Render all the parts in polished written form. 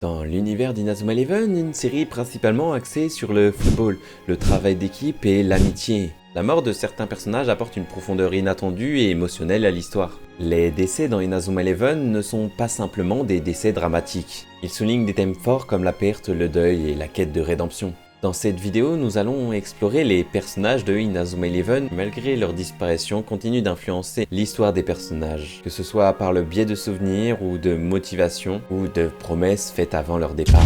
Dans l'univers d'Inazuma Eleven, une série principalement axée sur le football, le travail d'équipe et l'amitié. La mort de certains personnages apporte une profondeur inattendue et émotionnelle à l'histoire. Les décès dans Inazuma Eleven ne sont pas simplement des décès dramatiques. Ils soulignent des thèmes forts comme la perte, le deuil et la quête de rédemption. Dans cette vidéo, nous allons explorer les personnages de Inazuma Eleven qui, malgré leur disparition, continuent d'influencer l'histoire des personnages, que ce soit par le biais de souvenirs ou de motivations ou de promesses faites avant leur départ.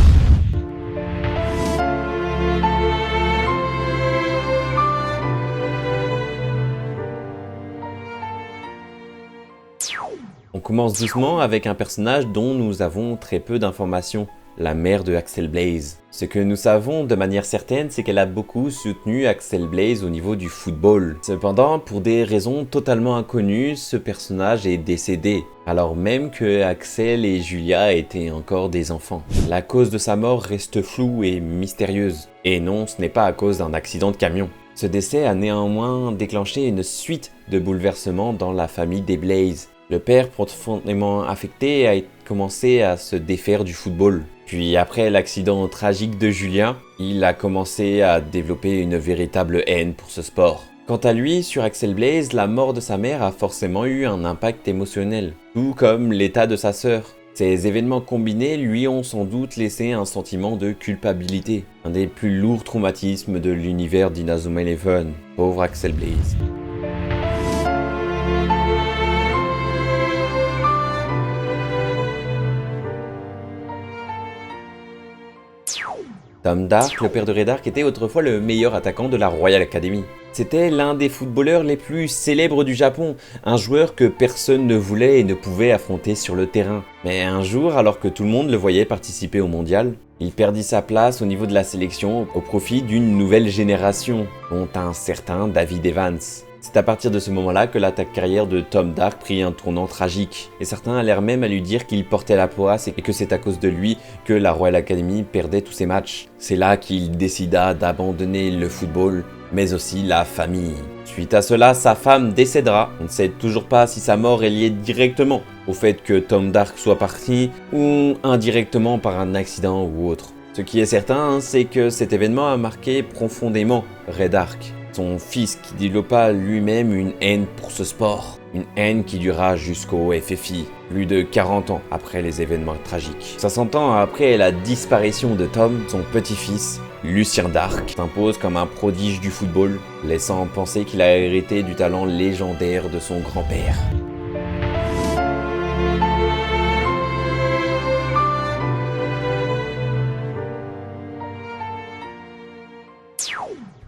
On commence doucement avec un personnage dont nous avons très peu d'informations, la mère de Axel Blaze. Ce que nous savons de manière certaine, c'est qu'elle a beaucoup soutenu Axel Blaze au niveau du football. Cependant, pour des raisons totalement inconnues, ce personnage est décédé, alors même que Axel et Julia étaient encore des enfants. La cause de sa mort reste floue et mystérieuse. Et non, ce n'est pas à cause d'un accident de camion. Ce décès a néanmoins déclenché une suite de bouleversements dans la famille des Blaze. Le père, profondément affecté, a commencé à se défaire du football. Puis après l'accident tragique de Julia, il a commencé à développer une véritable haine pour ce sport. Quant à lui, sur Axel Blaze, la mort de sa mère a forcément eu un impact émotionnel, tout comme l'état de sa sœur. Ces événements combinés lui ont sans doute laissé un sentiment de culpabilité, un des plus lourds traumatismes de l'univers d'Inazuma Eleven. Pauvre Axel Blaze. Tom Dark, le père de Red Arc, était autrefois le meilleur attaquant de la Royal Academy. C'était l'un des footballeurs les plus célèbres du Japon, un joueur que personne ne voulait et ne pouvait affronter sur le terrain. Mais un jour, alors que tout le monde le voyait participer au mondial, il perdit sa place au niveau de la sélection au profit d'une nouvelle génération, dont un certain David Evans. C'est à partir de ce moment-là que la carrière de Tom Dark prit un tournant tragique, et certains allèrent même à lui dire qu'il portait la poisse et que c'est à cause de lui que la Royal Academy perdait tous ses matchs. C'est là qu'il décida d'abandonner le football, mais aussi la famille. Suite à cela, sa femme décédera. On ne sait toujours pas si sa mort est liée directement au fait que Tom Dark soit parti, ou indirectement par un accident ou autre. Ce qui est certain, c'est que cet événement a marqué profondément Red Arc. Son fils qui développa lui-même une haine pour ce sport. Une haine qui dura jusqu'au FFI, plus de 40 ans après les événements tragiques. 60 ans après la disparition de Tom, son petit-fils, Lucien Dark, s'impose comme un prodige du football, laissant penser qu'il a hérité du talent légendaire de son grand-père.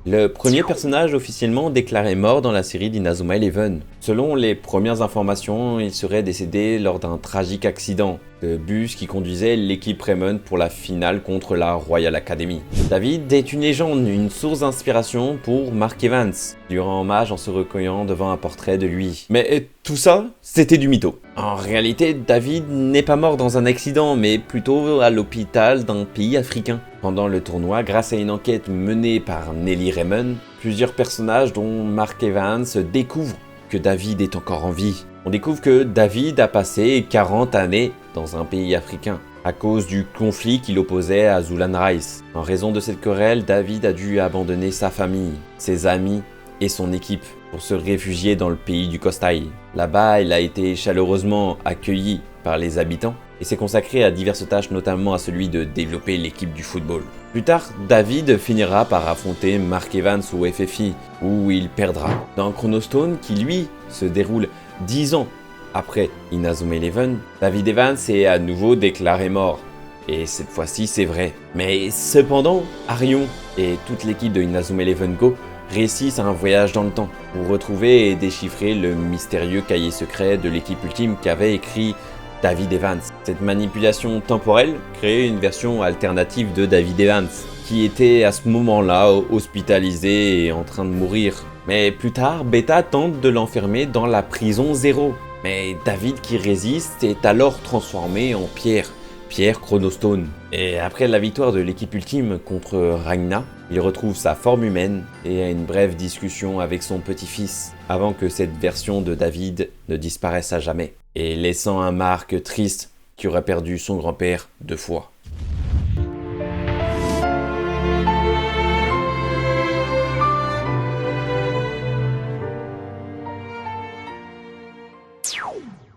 Le premier personnage officiellement déclaré mort dans la série d'Inazuma Eleven. Selon les premières informations, il serait décédé lors d'un tragique accident de bus qui conduisait l'équipe Raymond pour la finale contre la Royal Academy. David est une légende, une source d'inspiration pour Mark Evans, lui rend hommage en se recueillant devant un portrait de lui. Mais tout ça, c'était du mytho. En réalité, David n'est pas mort dans un accident, mais plutôt à l'hôpital d'un pays africain. Pendant le tournoi, grâce à une enquête menée par Nelly Raymond, plusieurs personnages dont Mark Evans découvrent que David est encore en vie. On découvre que David a passé 40 années dans un pays africain, à cause du conflit qui l'opposait à Zulan Rice. En raison de cette querelle, David a dû abandonner sa famille, ses amis et son équipe pour se réfugier dans le pays du Kostai. Là-bas, il a été chaleureusement accueilli par les habitants et s'est consacré à diverses tâches, notamment à celui de développer l'équipe du football. Plus tard, David finira par affronter Mark Evans au FFI, où il perdra. Dans Chronostone, qui lui se déroule 10 ans après Inazuma Eleven, David Evans est à nouveau déclaré mort. Et cette fois-ci, c'est vrai. Mais cependant, Arion et toute l'équipe de Inazuma Eleven Go réussissent un voyage dans le temps pour retrouver et déchiffrer le mystérieux cahier secret de l'équipe ultime qu'avait écrit David Evans. Cette manipulation temporelle crée une version alternative de David Evans, qui était à ce moment-là hospitalisé et en train de mourir. Mais plus tard, Beta tente de l'enfermer dans la prison Zéro. Mais David, qui résiste, est alors transformé en pierre Chronostone. Et après la victoire de l'équipe ultime contre Ragna, il retrouve sa forme humaine et a une brève discussion avec son petit-fils avant que cette version de David ne disparaisse à jamais, et laissant un Mark triste qui aurait perdu son grand-père 2 fois.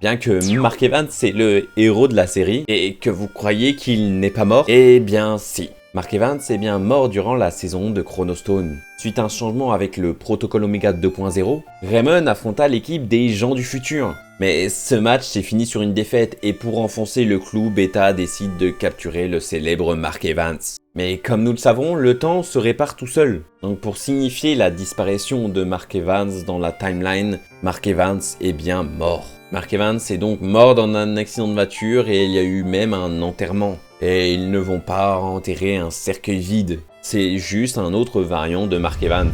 Bien que Mark Evans c'est le héros de la série et que vous croyez qu'il n'est pas mort, eh bien si. Mark Evans est bien mort durant la saison de Chronostone. Suite à un changement avec le protocole Omega 2.0, Raymond affronta l'équipe des gens du futur. Mais ce match s'est fini sur une défaite et pour enfoncer le clou, Beta décide de capturer le célèbre Mark Evans. Mais comme nous le savons, le temps se répare tout seul. Donc pour signifier la disparition de Mark Evans dans la timeline, Mark Evans est bien mort. Mark Evans est donc mort dans un accident de voiture et il y a eu même un enterrement. Et ils ne vont pas enterrer un cercueil vide, c'est juste un autre variant de Mark Evans.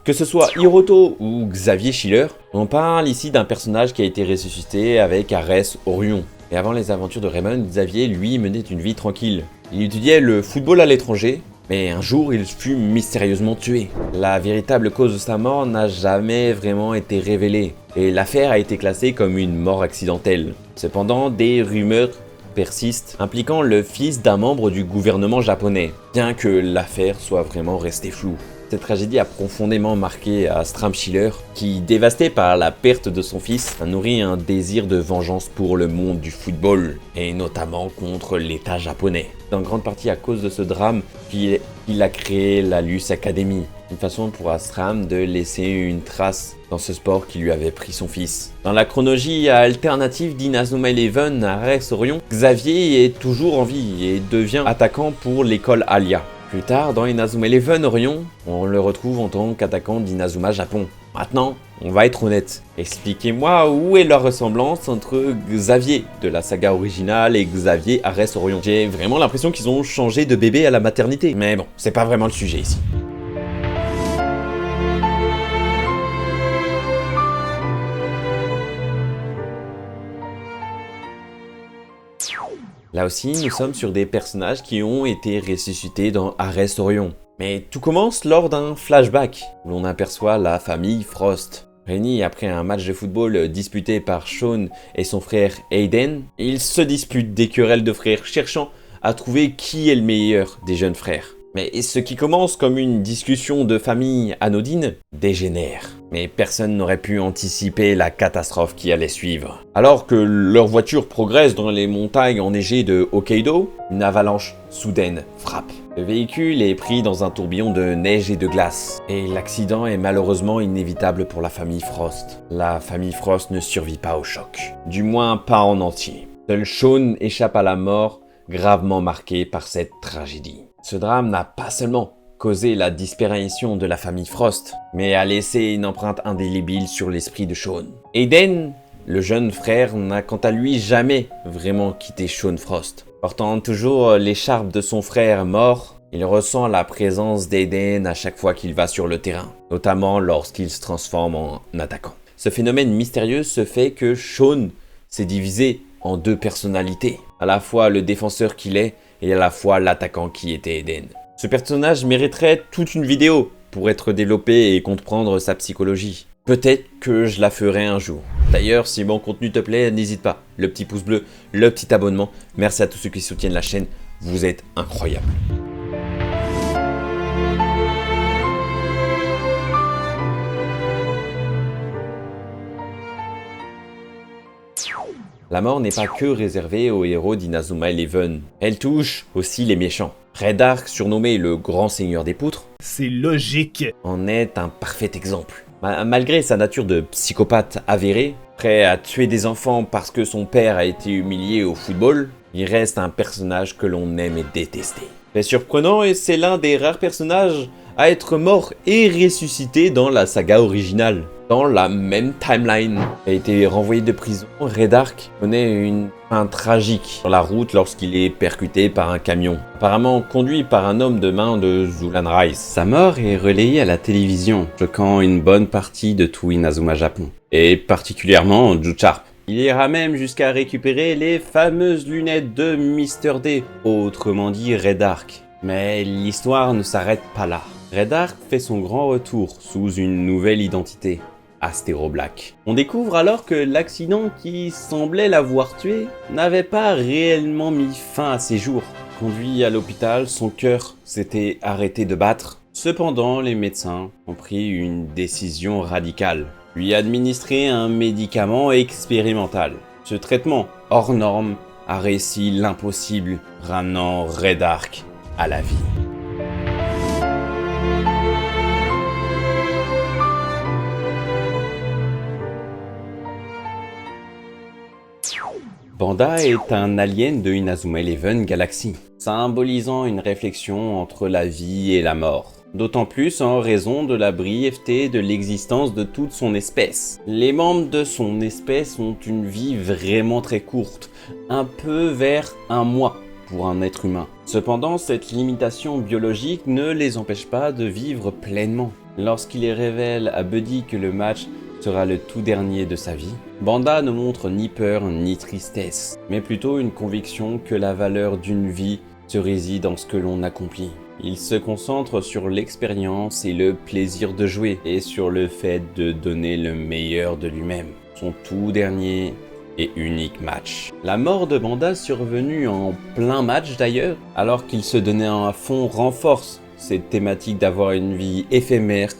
Que ce soit Hiroto ou Xavier Schiller, on parle ici d'un personnage qui a été ressuscité avec Arès Orion. Et avant les aventures de Raymond, Xavier, lui, menait une vie tranquille. Il étudiait le football à l'étranger, mais un jour, il fut mystérieusement tué. La véritable cause de sa mort n'a jamais vraiment été révélée, et l'affaire a été classée comme une mort accidentelle. Cependant, des rumeurs persistent impliquant le fils d'un membre du gouvernement japonais, bien que l'affaire soit vraiment restée floue. Cette tragédie a profondément marqué Astram Schiller, qui, dévasté par la perte de son fils, a nourri un désir de vengeance pour le monde du football, et notamment contre l'État japonais. C'est en grande partie à cause de ce drame qu'il a créé la Luce Academy, une façon pour Astram de laisser une trace dans ce sport qui lui avait pris son fils. Dans la chronologie alternative d'Inazuma Eleven à Arès Orion, Xavier est toujours en vie et devient attaquant pour l'école Alia. Plus tard, dans Inazuma Eleven Orion, on le retrouve en tant qu'attaquant d'Inazuma Japon. Maintenant, on va être honnête. Expliquez-moi où est la ressemblance entre Xavier de la saga originale et Xavier Arès Orion. J'ai vraiment l'impression qu'ils ont changé de bébé à la maternité. Mais bon, c'est pas vraiment le sujet ici. Là aussi, nous sommes sur des personnages qui ont été ressuscités dans Arès Orion. Mais tout commence lors d'un flashback, où l'on aperçoit la famille Frost. Réunis après un match de football disputé par Shaun et son frère Aiden, ils se disputent des querelles de frères cherchant à trouver qui est le meilleur des jeunes frères. Mais ce qui commence comme une discussion de famille anodine dégénère. Mais personne n'aurait pu anticiper la catastrophe qui allait suivre. Alors que leur voiture progresse dans les montagnes enneigées de Hokkaido, une avalanche soudaine frappe. Le véhicule est pris dans un tourbillon de neige et de glace. Et l'accident est malheureusement inévitable pour la famille Frost. La famille Frost ne survit pas au choc. Du moins pas en entier. Seul Shaun échappe à la mort, gravement marqué par cette tragédie. Ce drame n'a pas seulement causé la disparition de la famille Frost, mais a laissé une empreinte indélébile sur l'esprit de Shaun. Aiden, le jeune frère, n'a quant à lui jamais vraiment quitté Shaun Frost. Portant toujours l'écharpe de son frère mort, il ressent la présence d'Aiden à chaque fois qu'il va sur le terrain, notamment lorsqu'il se transforme en attaquant. Ce phénomène mystérieux se fait que Shaun s'est divisé en deux personnalités, à la fois le défenseur qu'il est et à la fois l'attaquant qui était Aiden. Ce personnage mériterait toute une vidéo pour être développé et comprendre sa psychologie. Peut-être que je la ferai un jour. D'ailleurs, si mon contenu te plaît, n'hésite pas. Le petit pouce bleu, le petit abonnement. Merci à tous ceux qui soutiennent la chaîne. Vous êtes incroyables. La mort n'est pas que réservée aux héros d'Inazuma Eleven. Elle touche aussi les méchants. Redark, surnommé le Grand Seigneur des Poutres, c'est logique, en est un parfait exemple. Malgré sa nature de psychopathe avéré, prêt à tuer des enfants parce que son père a été humilié au football, il reste un personnage que l'on aime et détester. C'est surprenant et c'est l'un des rares personnages à être mort et ressuscité dans la saga originale. Dans la même timeline, il a été renvoyé de prison. Redark connaît une fin tragique sur la route lorsqu'il est percuté par un camion, apparemment conduit par un homme de main de Zulan Rice. Sa mort est relayée à la télévision, choquant une bonne partie de tout Inazuma Japon, et particulièrement Ju Sharp. Il ira même jusqu'à récupérer les fameuses lunettes de Mr. D, autrement dit Redark. Mais l'histoire ne s'arrête pas là. Redark fait son grand retour sous une nouvelle identité, Astero Black. On découvre alors que l'accident qui semblait l'avoir tué n'avait pas réellement mis fin à ses jours. Conduit à l'hôpital, son cœur s'était arrêté de battre. Cependant, les médecins ont pris une décision radicale. Lui administrer un médicament expérimental. Ce traitement, hors norme, a réussi l'impossible, ramenant Red Ark à la vie. Banda est un alien de Inazuma Eleven Galaxy, symbolisant une réflexion entre la vie et la mort. D'autant plus en raison de la brièveté de l'existence de toute son espèce. Les membres de son espèce ont une vie vraiment très courte, un peu vers un mois pour un être humain. Cependant, cette limitation biologique ne les empêche pas de vivre pleinement. Lorsqu'il révèle à Buddy que le match sera le tout dernier de sa vie, Banda ne montre ni peur ni tristesse, mais plutôt une conviction que la valeur d'une vie se réside dans ce que l'on accomplit. Il se concentre sur l'expérience et le plaisir de jouer, et sur le fait de donner le meilleur de lui-même, son tout dernier et unique match. La mort de Banda survenue en plein match d'ailleurs, alors qu'il se donnait à fond, renforce cette thématique d'avoir une vie éphémère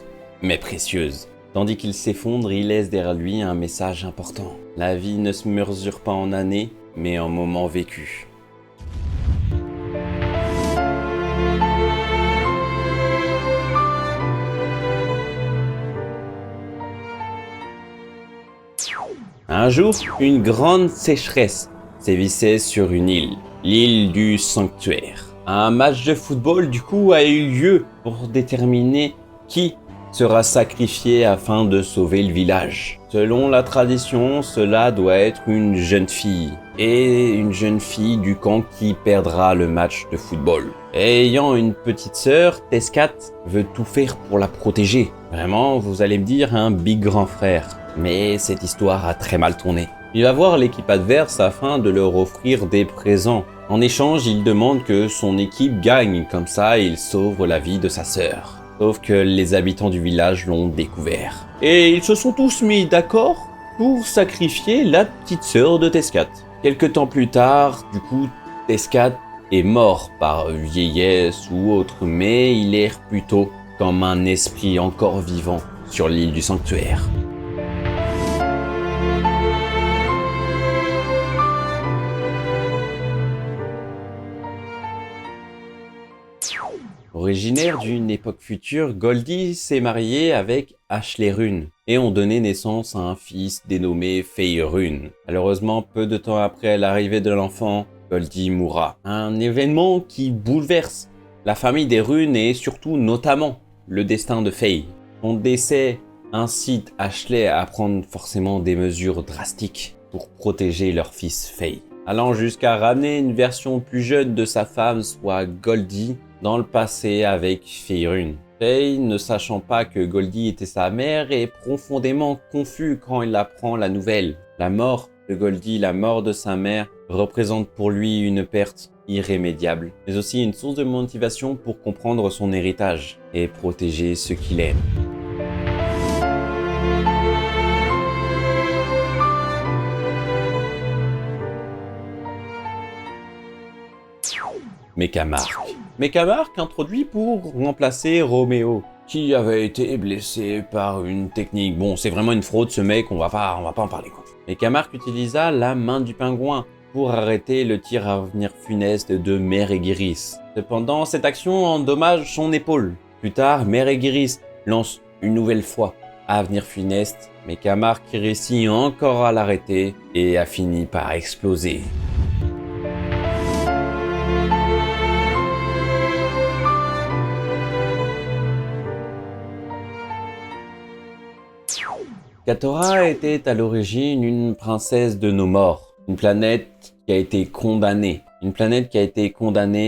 mais précieuse. Tandis qu'il s'effondre, il laisse derrière lui un message important. La vie ne se mesure pas en années, mais en moments vécus. Un jour, une grande sécheresse sévissait sur une île, l'île du Sanctuaire. Un match de football du coup a eu lieu pour déterminer qui sera sacrifié afin de sauver le village. Selon la tradition, cela doit être une jeune fille. Et une jeune fille du camp qui perdra le match de football. Et ayant une petite sœur, Tescat veut tout faire pour la protéger. Vraiment, vous allez me dire, un big grand frère. Mais cette histoire a très mal tourné. Il va voir l'équipe adverse afin de leur offrir des présents. En échange, il demande que son équipe gagne, comme ça il sauve la vie de sa sœur. Sauf que les habitants du village l'ont découvert. Et ils se sont tous mis d'accord pour sacrifier la petite sœur de Tescat. Quelque temps plus tard, du coup, Tescat est mort par vieillesse ou autre, mais il erre plutôt comme un esprit encore vivant sur l'île du Sanctuaire. Originaire d'une époque future, Goldie s'est marié avec Ashley Rune et ont donné naissance à un fils dénommé Faye Rune. Malheureusement, peu de temps après l'arrivée de l'enfant, Goldie mourra. Un événement qui bouleverse la famille des Runes et surtout notamment le destin de Faye. Son décès incite Ashley à prendre forcément des mesures drastiques pour protéger leur fils Faye, allant jusqu'à ramener une version plus jeune de sa femme, soit Goldie, dans le passé avec Faye Rune. Faye, ne sachant pas que Goldie était sa mère, est profondément confus quand il apprend la nouvelle. La mort de Goldie, la mort de sa mère, représente pour lui une perte irrémédiable, mais aussi une source de motivation pour comprendre son héritage et protéger ceux qu'il aime. Mechamark introduit pour remplacer Roméo, qui avait été blessé par une technique. Bon, c'est vraiment une fraude ce mec, on va pas en parler quoi. Mechamark utilisa la main du pingouin pour arrêter le tir à venir funeste de Mère Aiguiris. Cependant, cette action endommage son épaule. Plus tard, Mère Aiguiris lance une nouvelle fois à venir funeste. Mechamark réussit encore à l'arrêter et a fini par exploser. Katora était à l'origine une princesse de nos morts, une planète qui a été condamnée,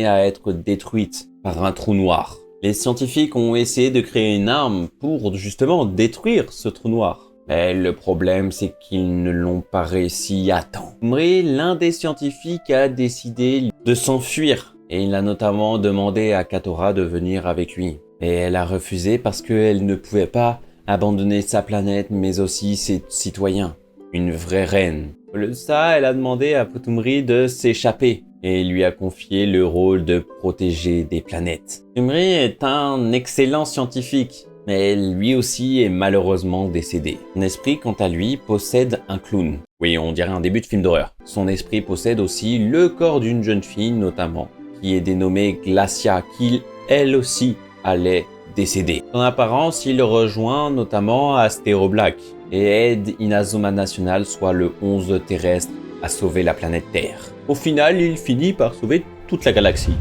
à être détruite par un trou noir. Les scientifiques ont essayé de créer une arme pour justement détruire ce trou noir. Mais le problème, c'est qu'ils ne l'ont pas réussi à temps. Mais l'un des scientifiques a décidé de s'enfuir et il a notamment demandé à Katora de venir avec lui. Et elle a refusé parce qu'elle ne pouvait pas abandonner sa planète, mais aussi ses citoyens. Une vraie reine. Au lieu de ça, elle a demandé à Putumri de s'échapper. et lui a confié le rôle de protéger des planètes. Tumri est un excellent scientifique, mais lui aussi est malheureusement décédé. Son esprit, quant à lui, possède un clown. Oui, on dirait un début de film d'horreur. Son esprit possède aussi le corps d'une jeune fille, notamment, qui est dénommée Glacia, qui, elle aussi, allait décéder. En apparence, il rejoint notamment Astero Black et aide Inazuma National, soit le 11 terrestre, à sauver la planète Terre. Au final, il finit par sauver toute la galaxie.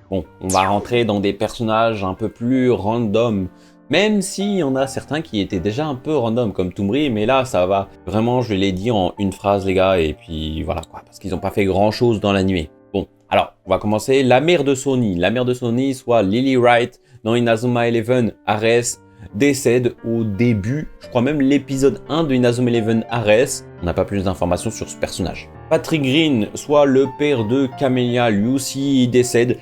Bon, on va rentrer dans des personnages un peu plus random, même s'il y en a certains qui étaient déjà un peu random, comme Tumri, mais là, ça va. Vraiment, je l'ai dit en une phrase, les gars, et puis voilà quoi, parce qu'ils n'ont pas fait grand-chose dans l'anime. Bon, alors, on va commencer. La mère de Sony. La mère de Sony, soit Lily Wright, dans Inazuma Eleven, Ares, décède au début, je crois même l'épisode 1 de Inazuma Eleven Ares. On n'a pas plus d'informations sur ce personnage. Patrick Green, soit le père de Camélia, lui aussi décède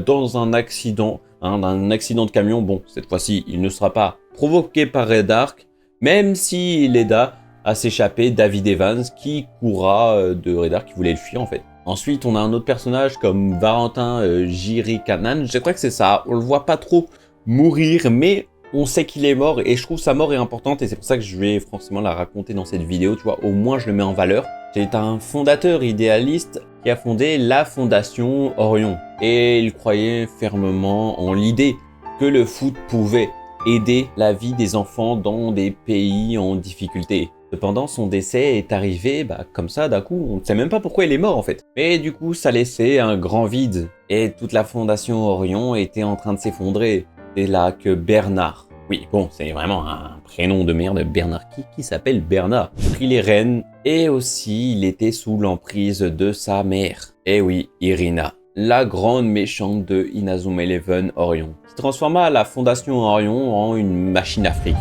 dans un accident, d'un accident de camion. Bon, cette fois-ci, il ne sera pas provoqué par Red Arc, même s'il aida à s'échapper David Evans, qui courra de Red Arc, qui voulait le fuir en fait. Ensuite, on a un autre personnage comme Valentin Girikanan, je crois que c'est ça, on le voit pas trop mourir, mais on sait qu'il est mort et je trouve sa mort est importante et c'est pour ça que je vais forcément la raconter dans cette vidéo, tu vois, au moins je le mets en valeur. C'est un fondateur idéaliste qui a fondé la Fondation Orion et il croyait fermement en l'idée que le foot pouvait aider la vie des enfants dans des pays en difficulté. Cependant, son décès est arrivé comme ça d'un coup, on ne sait même pas pourquoi il est mort en fait. Mais du coup, ça laissait un grand vide et toute la Fondation Orion était en train de s'effondrer. C'est là que Bernard, oui bon, c'est vraiment un prénom de merde, Bernard qui s'appelle Bernard, prit les rênes et aussi il était sous l'emprise de sa mère. Et oui, Irina, la grande méchante de Inazuma Eleven Orion, qui transforma la Fondation Orion en une machine à fric.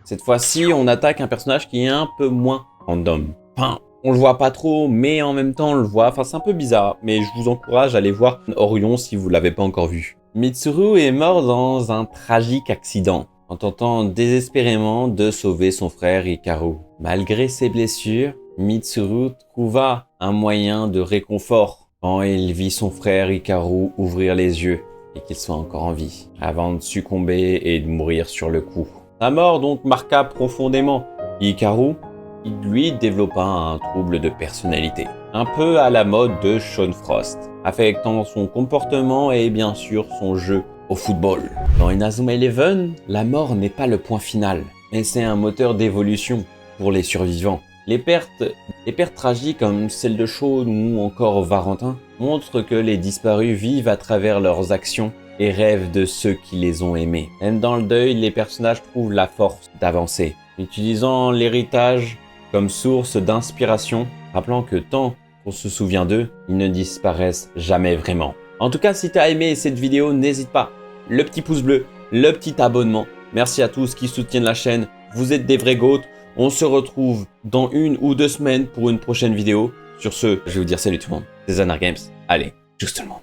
Cette fois-ci, on attaque un personnage qui est un peu moins random. Enfin, on le voit pas trop, mais en même temps, on le voit. Enfin, c'est un peu bizarre, mais je vous encourage à aller voir Orion si vous l'avez pas encore vu. Mitsuru est mort dans un tragique accident, en tentant désespérément de sauver son frère Hikaru. Malgré ses blessures, Mitsuru trouva un moyen de réconfort quand il vit son frère Hikaru ouvrir les yeux et qu'il soit encore en vie, avant de succomber et de mourir sur le coup. Sa mort donc marqua profondément Hikaru, qui lui développa un trouble de personnalité, un peu à la mode de Sean Frost, affectant son comportement et bien sûr son jeu au football. Dans Inazuma Eleven, la mort n'est pas le point final, mais c'est un moteur d'évolution pour les survivants. Les pertes tragiques comme celle de Sean ou encore Valentin montrent que les disparus vivent à travers leurs actions et rêvent de ceux qui les ont aimés. Même dans le deuil, les personnages trouvent la force d'avancer, utilisant l'héritage comme source d'inspiration, rappelant que tant qu'on se souvient d'eux, ils ne disparaissent jamais vraiment. En tout cas, si tu as aimé cette vidéo, n'hésite pas, le petit pouce bleu, le petit abonnement. Merci à tous qui soutiennent la chaîne, vous êtes des vrais goats. On se retrouve dans 1 ou 2 semaines pour une prochaine vidéo. Sur ce, je vais vous dire salut tout le monde, c'est Zanar Games. Allez, juste tout le monde.